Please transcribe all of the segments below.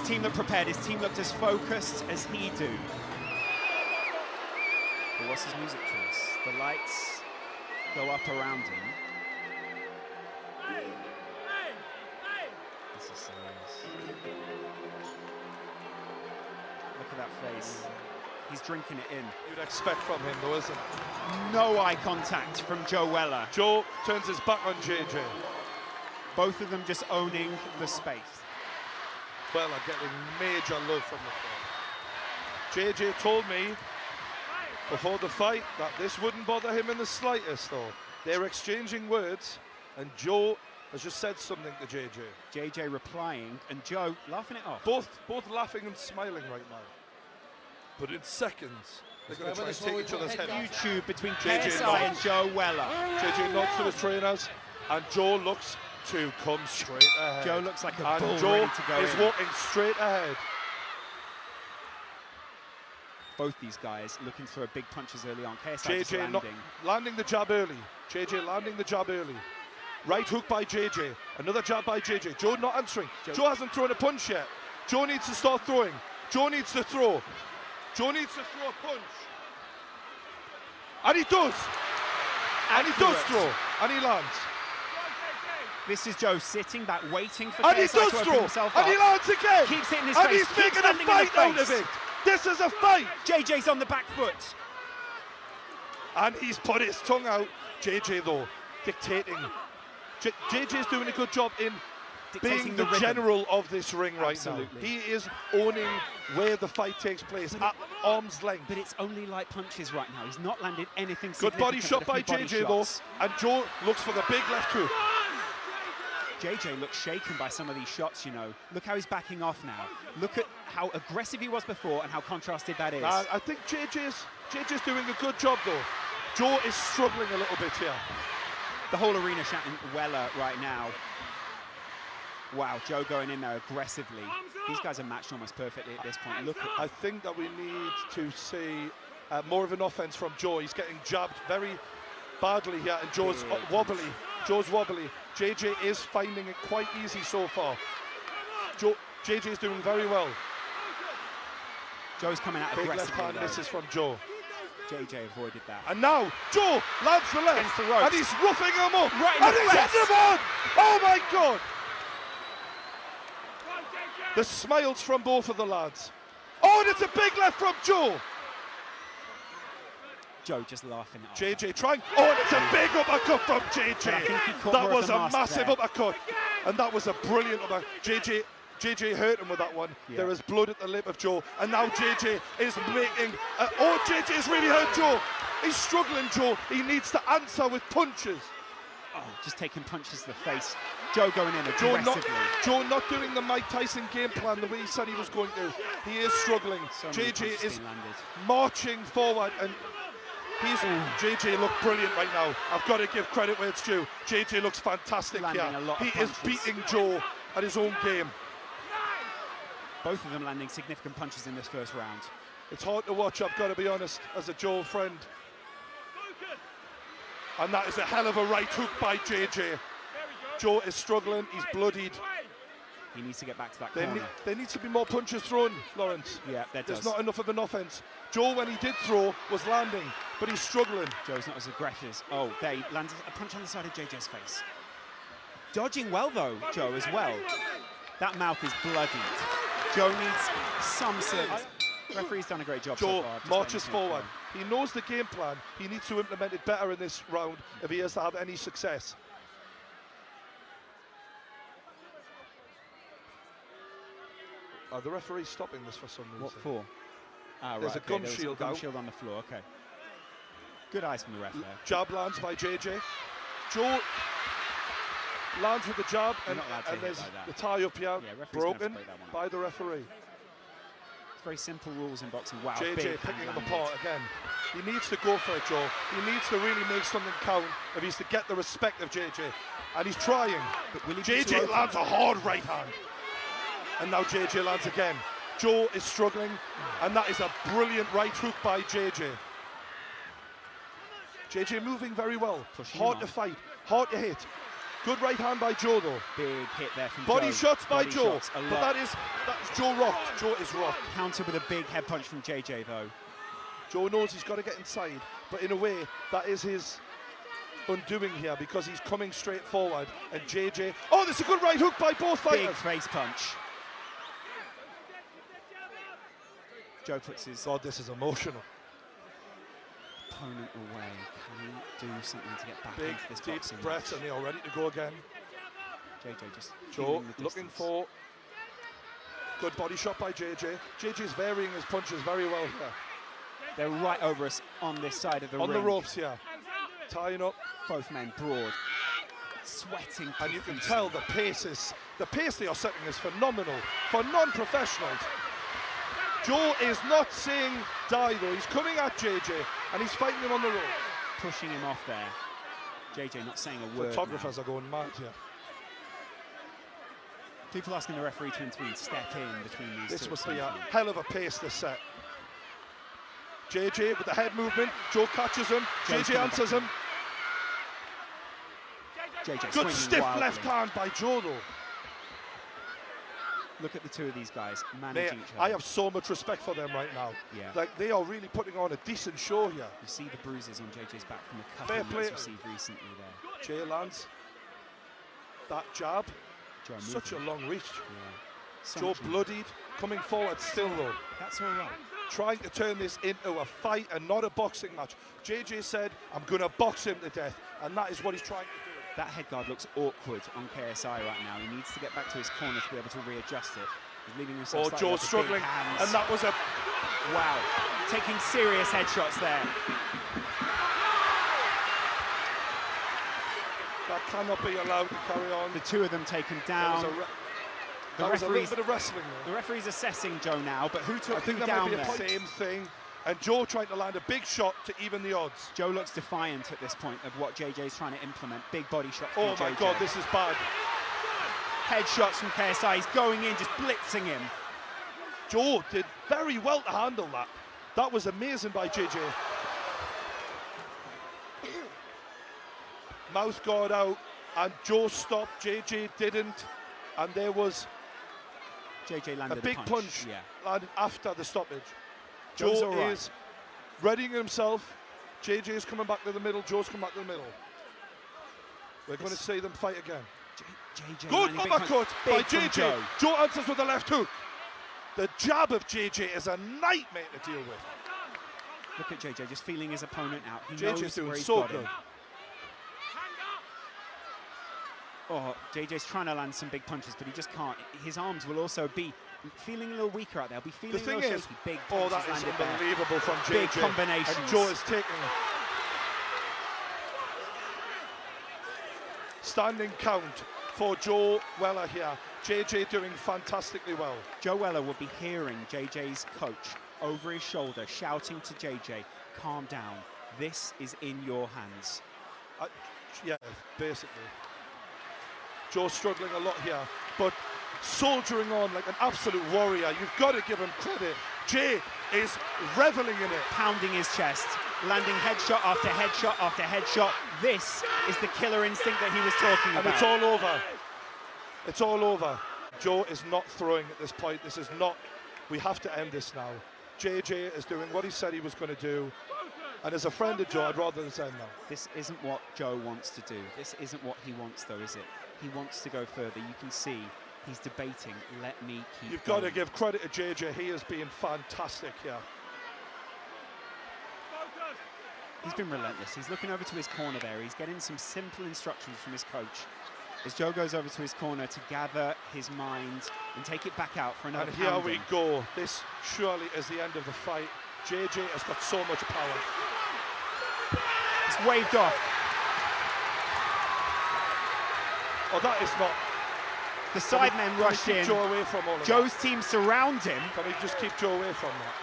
team looked prepared. His team looked as focused as he do. But what's his music choice? The lights go up around him. This is serious. Look at that face. He's drinking it in. You'd expect from him, though, isn't it? No eye contact from Joe Weller. Joe turns his back on JJ. Both of them just owning the space. Weller getting major love from the crowd. JJ told me before the fight that this wouldn't bother him in the slightest, though. They're exchanging words, and Joe has just said something to JJ. JJ replying, and Joe laughing it off. Both laughing and smiling right now. But in seconds, they're going to try and take each other's head. YouTube between JJ KSI and Joe Weller. JJ nods to his trainers, and Joe looks to come straight ahead. Joe looks like a and bull Joe ready to go is in. walking straight ahead. Both these guys looking for a big punches early on. KSI just JJ landing. landing the jab early. JJ landing the jab early. Right hook by JJ. Another jab by JJ. Joe not answering. Joe hasn't thrown a punch yet. Joe needs to start throwing. Joe needs to throw. Joe needs to throw a punch. And he does. And he does throw. And he lands. This is Joe sitting back, waiting for And KSI he does to open throw. himself And up. he lands again. Keeps hitting his and face. he's making a landing in fight the out of face. it. This is a fight. JJ's on the back foot. And he's put his tongue out. JJ, though, dictating. JJ's doing a good job in being the general of this ring right now. He is owning where the fight takes place at arm's length. But it's only light punches right now. He's not landed anything Good body shot by significant. JJ, though. And Joe looks for the big left hook. JJ looks shaken by some of these shots, you know. Look how he's backing off now. Look at how aggressive he was before and how contrasted that is. I think JJ's doing a good job, though. Joe is struggling a little bit here. The whole arena shouting Weller right now. Wow, Joe going in there aggressively. These guys are matched almost perfectly at this point. Look at I think that we need to see more of an offense from Joe. He's getting jabbed very badly here, and Joe's wobbly. Joe's wobbly. JJ is finding it quite easy so far. JJ is doing very well. Joe's coming out Big aggressively. left hand misses from Joe. JJ avoided that. And now Joe lands the left, Against the ropes. and he's roughing him up. Right in and the he's face. hitting him on! Oh my God! The smiles from both of the lads. Oh, and it's a big left from Joe. Joe just laughing it off. JJ trying. Oh, and it's a big uppercut from JJ. I think he caught That more of was the a mask massive there. uppercut, and that was a brilliant uppercut. JJ hurt him with that one. Yeah. There is blood at the lip of Joe, and now JJ is making. Oh, JJ has really hurt Joe. He's struggling, Joe. He needs to answer with punches. Oh, just taking punches to the face. Joe going in aggressively. Joe not doing the Mike Tyson game plan the way he said he was going to. He is struggling. So many JJ punches is being landed. marching forward, and JJ look brilliant right now. I've got to give credit where it's due. JJ looks fantastic Landing here. a lot of He is punches. beating Joe at his own game. Both of them landing significant punches in this first round. It's hard to watch, I've got to be honest, as a Joe friend. And that is a hell of a right hook by JJ. Joe is struggling, he's bloodied. He needs to get back to that corner. There needs to be more punches thrown, Lawrence. Yeah, there does. There's not enough of an offense. Joe, when he did throw, was landing, but he's struggling. Joe's not as aggressive. Oh, there he lands a punch on the side of JJ's face. Dodging well, though, Joe, as well. That mouth is bloodied. Joe needs some service. Referee's done a great job Joe so far. Just marches letting him forward. through. He knows the game plan. He needs to implement it better in this round if he has to have any success. Are the referees stopping this for some reason? What for? Ah, There's right, a gum there was shield gum out. shield on the floor, okay. Good eyes from the ref there. Jab lands by JJ. Joe lands with the jab, You're and not allowed to hit there's like that. the tie-up here, Yeah, referee's gonna have to broken break that one up. by the referee. It's very simple rules in boxing. Wow, JJ big picking hand him landed. apart again. He needs to go for it, Joe. He needs to really make something count if he's to get the respect of JJ. And he's trying. But will he be too JJ open? lands a hard right hand. And now JJ lands again. Joe is struggling, and that is a brilliant right hook by JJ. JJ moving very well. Pushing Hard him to on. fight, hard to hit. Good right hand by Joe though. Big hit there from Body Joe. shots by Body Joe. shots, But that's Joe rocked. Joe is rocked. Countered with a big head punch from JJ though. Joe knows he's got to get inside, but in a way, that is his undoing here because he's coming straight forward. And JJ, oh, there's a good right hook by both fighters. Big face punch. Joe puts his God, this is emotional. opponent away. Can he do something to get back Big, into this deep boxing breaths, match? and they are ready to go again. JJ just Joe feeling the looking distance. for good body shot by JJ. JJ's varying his punches very well here. They're right over us on this side of the On ring. the ropes here. Tying up. Both men broad. Sweating. And you can profusely. tell the pace they are setting is phenomenal for non-professionals. Joe is not saying die though, he's coming at JJ and he's fighting him on the rope. Pushing him off there. JJ not saying a word. Photographers now. are going mad here. People asking the referee to intervene, step in between these This two. must be a hell of a pace this set. JJ with the head movement, Joe catches him, Joe's JJ coming answers back him. JJ Good swinging stiff wildly. left hand by Joe though. Look at the two of these guys Mate, managing each other. I have so much respect for them right now. Yeah. Like they are really putting on a decent show here. You see the bruises on JJ's back from the Fair cuffing play. that's received recently there. Jay lands that jab. Joe Such a moving. long reach. Yeah. So Joe much movement. bloodied, coming forward still though. That's all right. Trying to turn this into a fight and not a boxing match. JJ said, I'm going to box him to death, and that is what he's trying to do. That head guard looks awkward on KSI right now. He needs to get back to his corner to be able to readjust it. He's leaving himself Oh, slightly Joe's up with struggling, big hands. and that was a... Wow, taking serious headshots there. That cannot be allowed to carry on. The two of them taken down. That was a little bit of wrestling The there. referee's assessing Joe now, but who took I think who that down might be there? the same thing. And Joe trying to land a big shot to even the odds. Joe looks defiant at this point of what JJ's trying to implement. Big body shot from Oh my JJ. God, this is bad. Headshots from KSI. He's going in, just blitzing him. Joe did very well to handle that. That was amazing by JJ. Mouth guard out, and Joe stopped. JJ didn't, and there was JJ a landed big punch Yeah. landed after the stoppage. Joe's Joe all right. is readying himself. JJ is coming back to the middle. Joe's coming back to the middle. We're going to see them fight again. JJ Good landing big uppercut punch. by Big from JJ. Joe. Joe answers with a left hook. The jab of JJ is a nightmare to deal with. Look at JJ just feeling his opponent out. He JJ's knows doing where he's so got him. good. Oh, JJ's trying to land some big punches, but he just can't. His arms will also be feeling a little weaker out there. Be feeling The thing a little is, shaky. Big oh, punches that is landed there. unbelievable from JJ. Big combinations. And Joe is taking standing count for Joe Weller here. JJ doing fantastically well. Joe Weller will be hearing JJ's coach over his shoulder shouting to JJ, calm down. This is in your hands. Yeah, basically. Joe's struggling a lot here, but soldiering on like an absolute warrior. You've got to give him credit. Jay is reveling in it. Pounding his chest, landing headshot after headshot after headshot. This is the killer instinct that he was talking about. And it's all over. It's all over. Joe is not throwing at this point. This is not, we have to end this now. JJ is doing what he said he was going to do. And as a friend of Joe, I'd rather this end now. This isn't what Joe wants to do. This isn't what he wants, though, is it? He wants to go further. You can see he's debating, let me keep You've going. got to give credit to JJ. He is being fantastic here. He's been relentless. He's looking over to his corner there. He's getting some simple instructions from his coach. As Joe goes over to his corner to gather his mind and take it back out for another And here pounding. we go. This surely is the end of the fight. JJ has got so much power. It's waved off. Oh, that is not. The sidemen rushed Can we in. keep Joe away from all of Joe's team surround him. that? Can we just keep Joe away from that?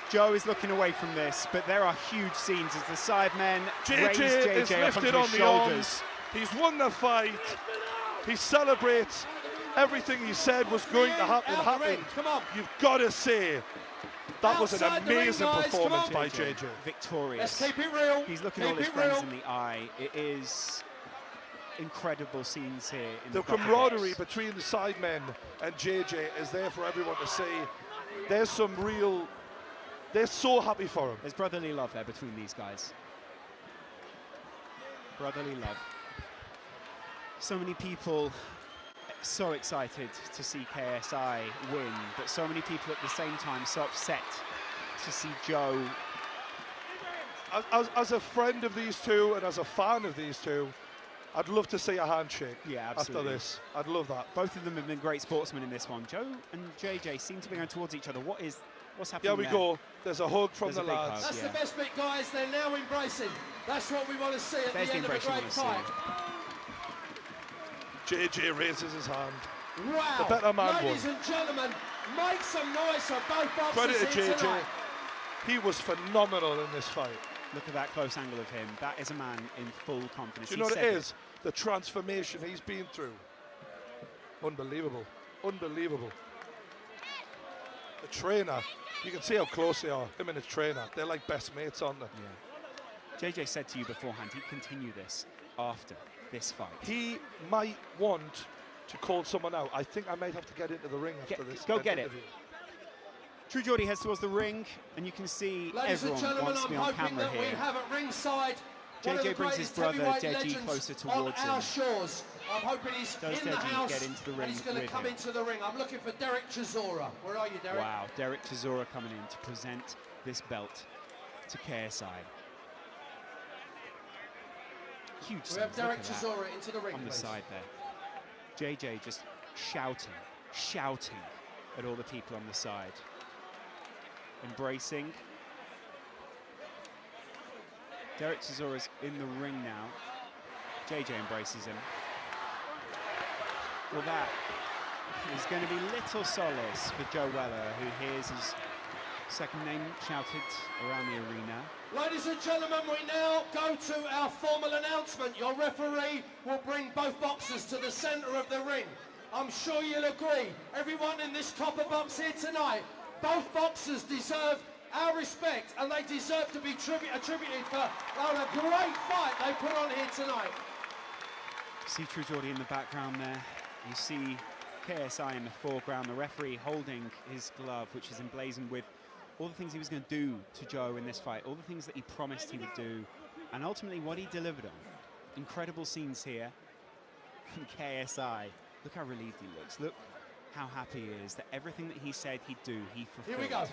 Joe is looking away from this, but there are huge scenes as the sidemen raise JJ is JJ up lifted onto on his the shoulders. arms. He's won the fight. He celebrates. Everything he said was going to happen. Come on. You've got to say That was an amazing performance by JJ. Victorious. Let's keep it real. He's looking all his friends in the eye. It is incredible scenes here. In the camaraderie between the sidemen and JJ is there for everyone to see. There's some real... They're so happy for him. There's brotherly love there between these guys. Brotherly love. So many people so excited to see KSI win, but so many people at the same time so upset to see Joe. As a friend of these two and as a fan of these two, I'd love to see a handshake after this. I'd love that. Both of them have been great sportsmen in this one. Joe and JJ seem to be going towards each other. What's happening there? Go. There's a hug from the lads. That's the best bit, guys. They're now embracing. That's what we want to see at the end of a great fight. JJ raises his hand. Wow. The better man Ladies and gentlemen, make some noise for both boxers. Credit to JJ. Tonight. He was phenomenal in this fight. Look at that close angle of him. That is a man in full confidence. Do you know what it is? The transformation he's been through. Unbelievable. Unbelievable. The trainer, you can see how close they are, him and his trainer. They're like best mates, aren't they? Yeah. JJ said to you beforehand he'd continue this after this fight. He might want to call someone out. I think I might have to get into the ring after this. Go get interview. True Geordie heads towards the ring, and you can see everyone wants to be on camera here. We have at ringside JJ brings his brother Deji closer towards him. Shores. I'm hoping he's in the house get into the ring, and he's going to come into the ring. I'm looking for Derek Chisora. Where are you, Derek? Wow, Derek Chisora coming in to present this belt to KSI. Huge. We have Derek Chisora into the ring, on the side there. JJ just shouting at all the people on the side. Embracing. Derek Chisora's in the ring now. JJ embraces him. Well, that is going to be little solace for Joe Weller, who hears his second name shouted around the arena. Ladies and gentlemen, we now go to our formal announcement. Your referee will bring both boxers to the centre of the ring. I'm sure you'll agree, everyone in this copper box here tonight, both boxers deserve our respect, and they deserve to be attributed for a great fight they put on here tonight. See True Geordie in the background there. You see KSI in the foreground, the referee holding his glove, which is emblazoned with all the things he was going to do to Joe in this fight, all the things that he promised he would do, and ultimately what he delivered on. Incredible scenes here from KSI. Look how relieved he looks. Look how happy he is that everything that he said he'd do, he fulfilled. Here we go.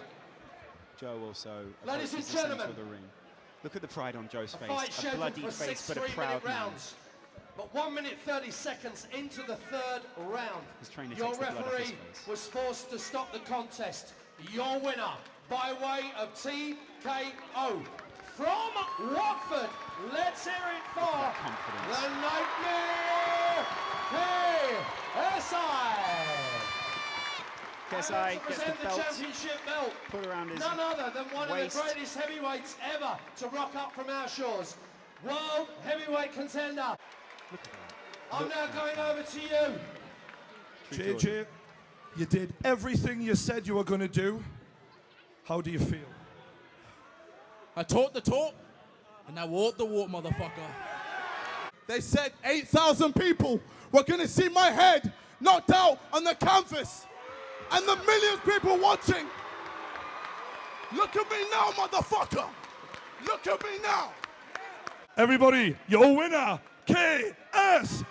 Joe also Ladies and gentlemen, the ring. Look at the pride on Joe's face. Fight a bloody face, but a proud rounds. But 1 minute 30 seconds into the third round, your referee was forced to stop the contest. Your winner by way of TKO from Watford. Let's hear it for the Nightmare KSI. KSI gets the belt, championship belt, put around his none other than one waist. of the greatest heavyweights ever to rock up from our shores. World heavyweight contender. Look at that. I'm now going over to you. JJ, you did everything you said you were going to do. How do you feel? I talked the talk, and I walked the walk, motherfucker. They said 8,000 people were going to see my head knocked out on the canvas. And the millions of people watching. Look at me now, motherfucker. Look at me now. Everybody, your winner, KSI!